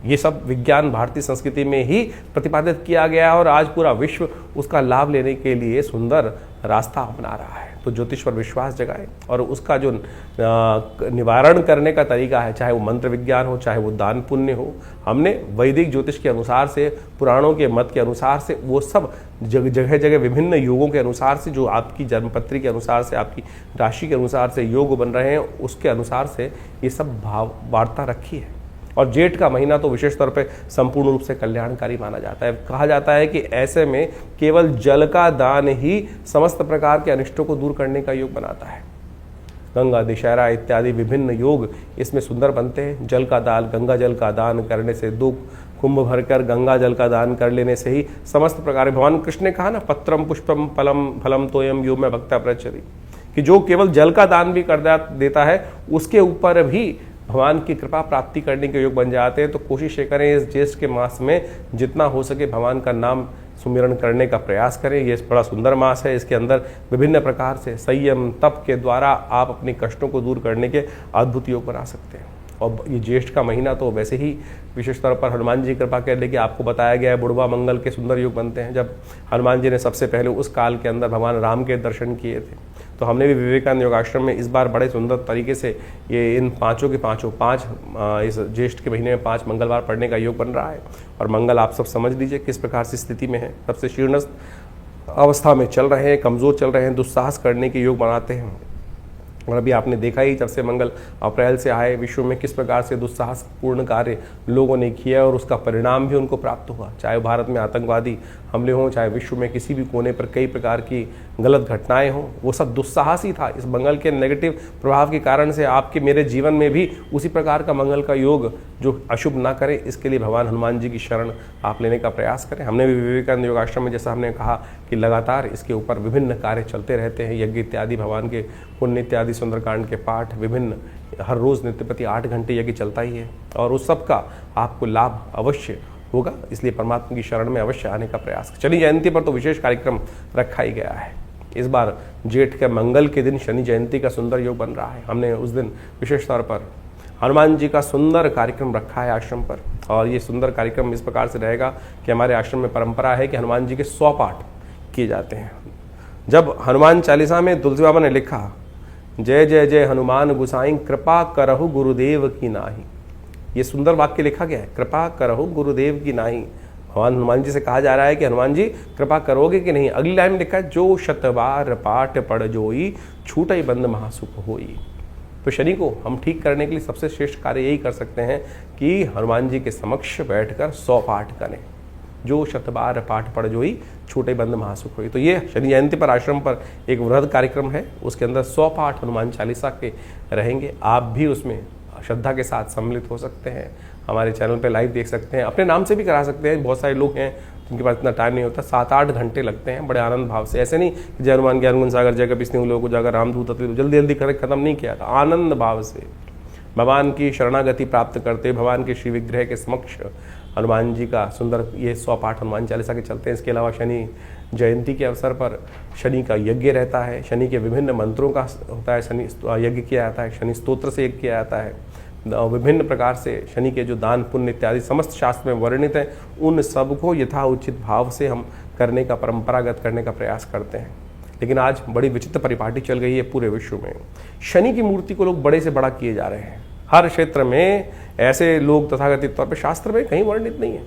ये सब विज्ञान भारतीय संस्कृति में ही प्रतिपादित किया गया, और आज पूरा विश्व उसका लाभ लेने के लिए सुंदर रास्ता अपना रहा है। तो ज्योतिष पर विश्वास जगाएं, और उसका जो निवारण करने का तरीका है, चाहे वो मंत्र विज्ञान हो, चाहे वो दान पुण्य हो, हमने वैदिक ज्योतिष के अनुसार से, पुराणों के मत के अनुसार से, वो सब जगह जगह विभिन्न योगों के अनुसार से, जो आपकी जन्मपत्री के अनुसार से, आपकी राशि के अनुसार से योग बन रहे हैं, उसके अनुसार से ये सब भाव वार्ता रखी है। और जेठ का महीना तो विशेष तौर पे संपूर्ण रूप से कल्याणकारी माना जाता है। कहा जाता है कि ऐसे में केवल जल का दान ही समस्त प्रकार के अनिष्टों को दूर करने का योग बनाता है। गंगा दशहरा इत्यादि विभिन्न योग इसमें सुंदर बनते हैं। जल का दान, गंगा जल का दान करने से, 2 कुंभ भरकर गंगा जल का दान कर लेने से ही समस्त प्रकार, भगवान कृष्ण ने कहा ना, पत्रम पुष्पम फलम फलम तोयम यो में भक्ता प्रचरी, कि जो केवल जल का दान भी कर देता है, उसके ऊपर भी भगवान की कृपा प्राप्ति करने के योग बन जाते हैं। तो कोशिश ये करें इस ज्येष्ठ के मास में जितना हो सके भगवान का नाम सुमिरन करने का प्रयास करें। ये बड़ा सुंदर मास है, इसके अंदर विभिन्न प्रकार से संयम तप के द्वारा आप अपने कष्टों को दूर करने के अद्भुत योग बना सकते हैं। और ये ज्येष्ठ का महीना तो वैसे ही विशेष तौर पर हनुमान जी कृपा कर ले कि आपको बताया गया है बुढ़वा मंगल के सुंदर योग बनते हैं। जब हनुमान जी ने सबसे पहले उस काल के अंदर भगवान राम के दर्शन किए थे, तो हमने भी विवेकानंद योगाश्रम में इस बार बड़े सुंदर तरीके से ये इन पाँचों के पाँच इस ज्येष्ठ के महीने में 5 मंगलवार पढ़ने का योग बन रहा है। और मंगल आप सब समझ लीजिए किस प्रकार से स्थिति में है, सबसे शीर्णस्थ अवस्था में चल रहे हैं, कमज़ोर चल रहे हैं, दुस्साहस करने के योग बनाते हैं। और अभी आपने देखा ही जब से मंगल अप्रैल से आए, विश्व में किस प्रकार से दुस्साहसपूर्ण कार्य लोगों ने किया और उसका परिणाम भी उनको प्राप्त हुआ। चाहे भारत में आतंकवादी हमले हों, चाहे विश्व में किसी भी कोने पर कई प्रकार की गलत घटनाएं हों, वो सब दुस्साहस ही था। इस मंगल के नेगेटिव प्रभाव के कारण से आपके मेरे जीवन में भी उसी प्रकार का मंगल का योग जो अशुभ ना करे, इसके लिए भगवान हनुमान जी की शरण आप लेने का प्रयास करें। हमने भी विवेकानंद योगाश्रम में जैसा हमने कहा कि लगातार इसके ऊपर विभिन्न कार्य चलते रहते हैं, यज्ञ इत्यादि, भगवान के पुण्य इत्यादि सुंदरकांड के पाठ, विभिन्न हर रोज़ नित्य प्रति 8 घंटे यज्ञ चलता ही है और उस सब का आपको लाभ अवश्य होगा। इसलिए परमात्मा की शरण में अवश्य आने का प्रयास। शनि जयंती पर तो विशेष कार्यक्रम रखा ही गया है। इस बार जेठ के मंगल के दिन शनि जयंती का सुंदर योग बन रहा है। हमने उस दिन विशेष तौर पर हनुमान जी का सुंदर कार्यक्रम रखा है आश्रम पर। और ये सुंदर कार्यक्रम इस प्रकार से रहेगा कि हमारे आश्रम में परंपरा है कि हनुमान जी के 100 पाठ किए जाते हैं। जब हनुमान चालीसा में तुलसी बाबा ने लिखा जय जय जय हनुमान गुसाई कृपा करहु गुरुदेव की नाही, ये सुंदर वाक्य लिखा गया है, कृपा करहु गुरुदेव की नाही। भगवान हनुमान जी से कहा जा रहा है कि हनुमान जी कृपा करोगे कि नहीं। अगली लाइन में लिखा है जो शतबार पाठ पढ़ जोई छूटई बंद महासुख होई। तो शनि को हम ठीक करने के लिए सबसे श्रेष्ठ कार्य यही कर सकते हैं कि हनुमान जी के समक्ष बैठकर 100 पाठ करें। जो शतबार पाठ पढ़ जोई छूटे बंद महासुख होई। तो ये शनि जयंती पर आश्रम पर एक वृहद कार्यक्रम है, उसके अंदर 100 पाठ हनुमान चालीसा के रहेंगे। आप भी उसमें श्रद्धा के साथ सम्मिलित हो सकते हैं। हमारे चैनल पे लाइव देख सकते हैं, अपने नाम से भी करा सकते हैं। बहुत सारे लोग हैं जिनके पास इतना टाइम नहीं होता, 7-8 घंटे लगते हैं बड़े आनंद भाव से। ऐसे नहीं कि जय हनुमान ज्ञान गुण सागर जय कपीस लोगों को जाकर रामदूत जल्दी जल्दी कर खत्म नहीं किया था। आनंद भाव से भगवान की शरणागति प्राप्त करते भगवान के श्री विग्रह के समक्ष हनुमान जी का सुंदर ये 100 पाठ हनुमान चालीसा के चलते हैं। इसके अलावा शनि जयंती के अवसर पर शनि का यज्ञ रहता है, शनि के विभिन्न मंत्रों का होता है, शनि यज्ञ किया जाता है, शनि स्तोत्र से यज्ञ किया जाता है। विभिन्न प्रकार से शनि के जो दान पुण्य इत्यादि समस्त शास्त्र में वर्णित हैं, उन सब को यथा उचित भाव से हम करने का, परंपरागत करने का प्रयास करते हैं। लेकिन आज बड़ी विचित्र परिपाटी चल गई है पूरे विश्व में। शनि की मूर्ति को लोग बड़े से बड़ा किए जा रहे हैं। हर क्षेत्र में ऐसे लोग तथाकथित तौर पर शास्त्र में कहीं वर्णित नहीं है।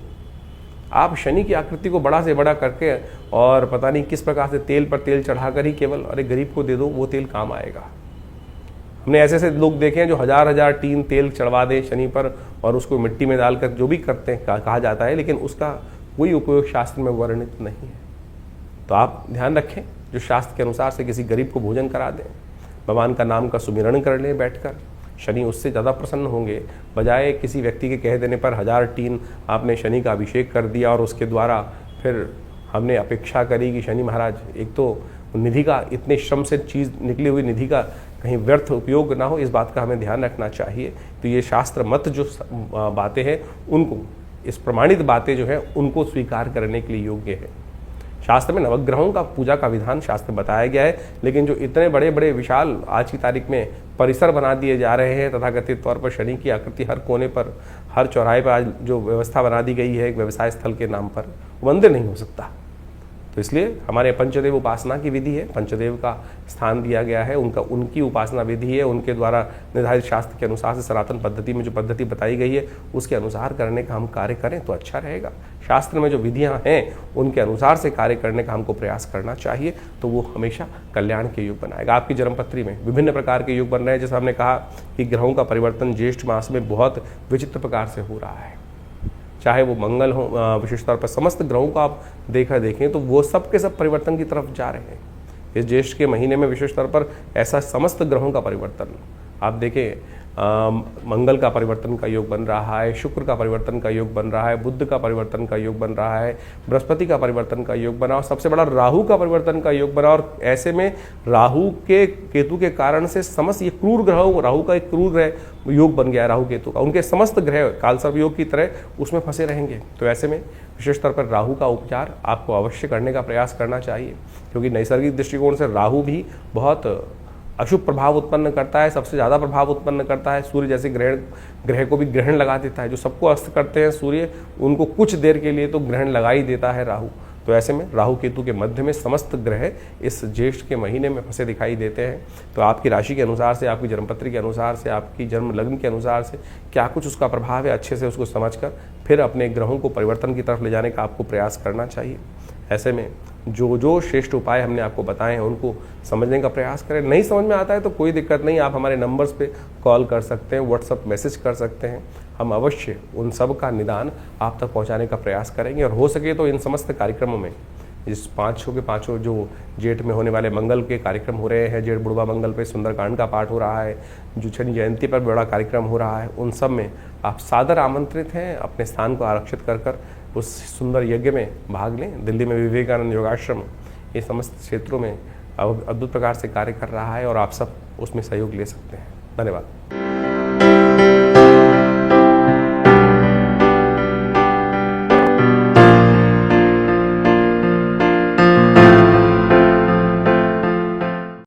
आप शनि की आकृति को बड़ा से बड़ा करके और पता नहीं किस प्रकार से तेल पर तेल चढ़ाकर ही केवल अरे गरीब को दे दो, वो तेल काम आएगा। हमने ऐसे ऐसे लोग देखे हैं जो हजार टीन तेल चढ़वा दें शनि पर और उसको मिट्टी में डालकर जो भी करते हैं कहा जाता है, लेकिन उसका कोई उपयोग शास्त्र में वर्णित नहीं है। तो आप ध्यान रखें, जो शास्त्र के अनुसार से किसी गरीब को भोजन करा दें, भगवान का नाम का सुमिरन कर लें बैठकर, शनि उससे ज़्यादा प्रसन्न होंगे। बजाय किसी व्यक्ति के कह देने पर 1000 टीन आपने शनि का अभिषेक कर दिया और उसके द्वारा फिर हमने अपेक्षा करी कि शनि महाराज एक तो निधि का, इतने श्रम से चीज़ निकली हुई निधि का कहीं व्यर्थ उपयोग ना हो, इस बात का हमें ध्यान रखना चाहिए। तो ये शास्त्र मत जो बातें हैं उनको, इस प्रमाणित बातें जो हैं उनको स्वीकार करने के लिए योग्य है। शास्त्र में नवग्रहों का पूजा का विधान शास्त्र बताया गया है, लेकिन जो इतने बड़े बड़े विशाल आज की तारीख में परिसर बना दिए जा रहे हैं, तथाकथित तौर पर शनि की आकृति हर कोने पर, हर चौराहे पर आज जो व्यवस्था बना दी गई है एक व्यवसाय स्थल के नाम पर, मंदिर नहीं हो सकता। तो इसलिए हमारे पंचदेव उपासना की विधि है, पंचदेव का स्थान दिया गया है, उनकी उपासना विधि है, उनके द्वारा निर्धारित शास्त्र के अनुसार से सनातन पद्धति में जो पद्धति बताई गई है उसके अनुसार करने का हम कार्य करें तो अच्छा रहेगा। शास्त्र में जो विधियां हैं उनके अनुसार से कार्य करने का हमको प्रयास करना चाहिए, तो वो हमेशा कल्याण के युग बनाएगा। आपकी जन्मपत्री में विभिन्न प्रकार के युग बन रहे हैं, जैसा हमने कहा कि ग्रहों का परिवर्तन ज्येष्ठ मास में बहुत विचित्र प्रकार से हो रहा है। चाहे वो मंगल हो, विशेष तौर पर समस्त ग्रहों को आप देखें तो वो सब के सब परिवर्तन की तरफ जा रहे हैं। इस ज्येष्ठ के महीने में विशेष तौर पर ऐसा समस्त ग्रहों का परिवर्तन आप देखें, मंगल का परिवर्तन का योग बन रहा है, शुक्र का परिवर्तन का योग बन रहा है, बुध का परिवर्तन का योग बन रहा है, बृहस्पति का परिवर्तन का योग बना और सबसे बड़ा राहु का परिवर्तन का योग बना। और ऐसे में राहु के केतु के कारण से समस्त ये क्रूर ग्रह, राहु का एक क्रूर ग्रह योग बन गया है राहु केतु का, उनके समस्त ग्रह कालसर्प योग की तरह उसमें फंसे रहेंगे। तो ऐसे में विशेष तौर पर राहु का उपचार आपको अवश्य करने का प्रयास करना चाहिए, क्योंकि नैसर्गिक दृष्टिकोण से राहु भी बहुत अशुभ प्रभाव उत्पन्न करता है, सबसे ज़्यादा प्रभाव उत्पन्न करता है। सूर्य जैसे ग्रह को भी ग्रहण लगा देता है। जो सबको अस्त करते हैं सूर्य, उनको कुछ देर के लिए तो ग्रहण लगा ही देता है राहु। तो ऐसे में राहु केतु के मध्य में समस्त ग्रह इस ज्येष्ठ के महीने में फंसे दिखाई देते हैं। तो आपकी राशि के अनुसार से, आपकी जन्मपत्री के अनुसार से, आपकी जन्म लग्न के अनुसार से क्या कुछ उसका प्रभाव है, अच्छे से उसको समझकर फिर अपने ग्रहों को परिवर्तन की तरफ ले जाने का आपको प्रयास करना चाहिए। ऐसे में जो श्रेष्ठ उपाय हमने आपको बताए हैं उनको समझने का प्रयास करें। नहीं समझ में आता है तो कोई दिक्कत नहीं, आप हमारे नंबर्स पे कॉल कर सकते हैं, व्हाट्सअप मैसेज कर सकते हैं। हम अवश्य उन सब का निदान आप तक पहुंचाने का प्रयास करेंगे। और हो सके तो इन समस्त कार्यक्रमों में, इस 5 के 5 जो जेठ में होने वाले मंगल के कार्यक्रम हो रहे हैं, जेठ बुढ़वा मंगल पे सुंदरकांड का पाठ हो रहा है, जो शनि जयंती पर बड़ा कार्यक्रम हो रहा है, उन सब में आप सादर आमंत्रित हैं। अपने स्थान को आरक्षित कर उस सुंदर यज्ञ में भाग लें। दिल्ली में विवेकानंद योगाश्रम ये समस्त क्षेत्रों में अद्भुत प्रकार से कार्य कर रहा है और आप सब उसमें सहयोग ले सकते हैं। धन्यवाद।